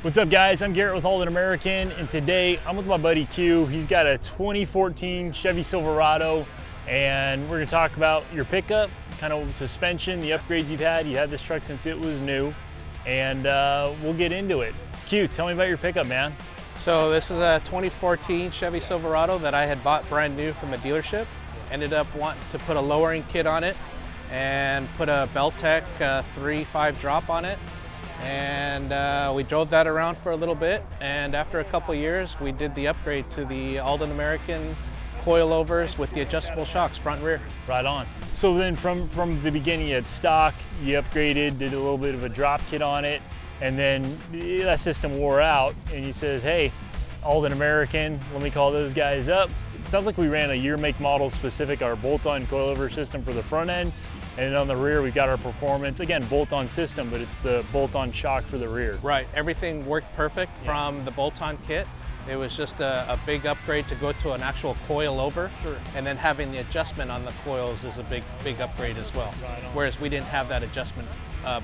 What's up guys, I'm Garrett with Aldan American, and today I'm with my buddy Q. He's got a 2014 Chevy Silverado, and we're gonna talk about your pickup, kind of suspension, the upgrades you've had. You had this truck since it was new, and we'll get into it. Q, tell me about your pickup, man. So this is a 2014 Chevy Silverado that I had bought brand new from a dealership. Ended up wanting to put a lowering kit on it and put a Beltec 3.5 drop on it. And we drove that around for a little bit, and after a couple years we did the upgrade to the Aldan American coilovers with the adjustable shocks front and rear. Right on. So then from the beginning you had stock, you upgraded, did a little bit of a drop kit on it, and then that system wore out and you says, hey, Aldan American, let me call those guys up. It sounds like we ran a year, make, model specific, our bolt-on coilover system for the front end, and then on the rear we've got our performance, again, bolt-on system, but it's the bolt-on shock for the rear. Right, everything worked perfect from the bolt-on kit. It was just a big upgrade to go to an actual coilover, and then having the adjustment on the coils is a big upgrade as well. Right on. Whereas we didn't have that adjustment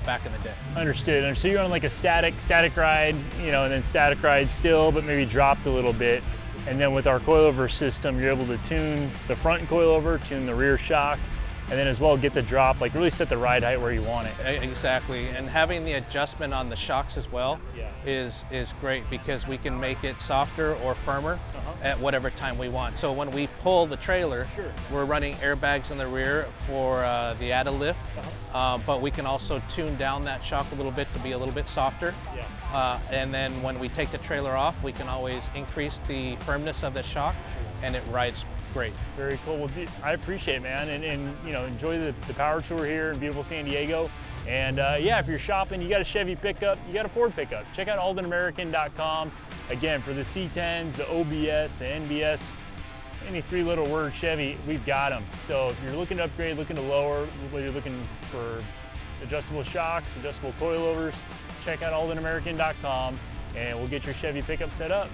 back in the day. Understood. And so you're on like a static ride, you know, and then static ride still, but maybe dropped a little bit. And then with our coilover system, you're able to tune the front coilover, tune the rear shock, and then as well get the drop, like really set the ride height where you want it. Exactly, and having the adjustment on the shocks as well is great, because we can make it softer or firmer at whatever time we want. So when we pull the trailer, we're running airbags in the rear for the added lift, but we can also tune down that shock a little bit to be a little bit softer. And then when we take the trailer off, we can always increase the firmness of the shock, and it rides great. Very cool. Well, dude, I appreciate it, man, and you know, enjoy the power tour here in beautiful San Diego. And yeah, if you're shopping, you got a Chevy pickup, you got a Ford pickup, check out aldanamerican.com. Again, for the C10s, the OBS, the NBS, any three-letter word Chevy, we've got them. So if you're looking to upgrade, looking to lower, whether you're looking for adjustable shocks, adjustable coilovers, check out aldanamerican.com, and we'll get your Chevy pickup set up.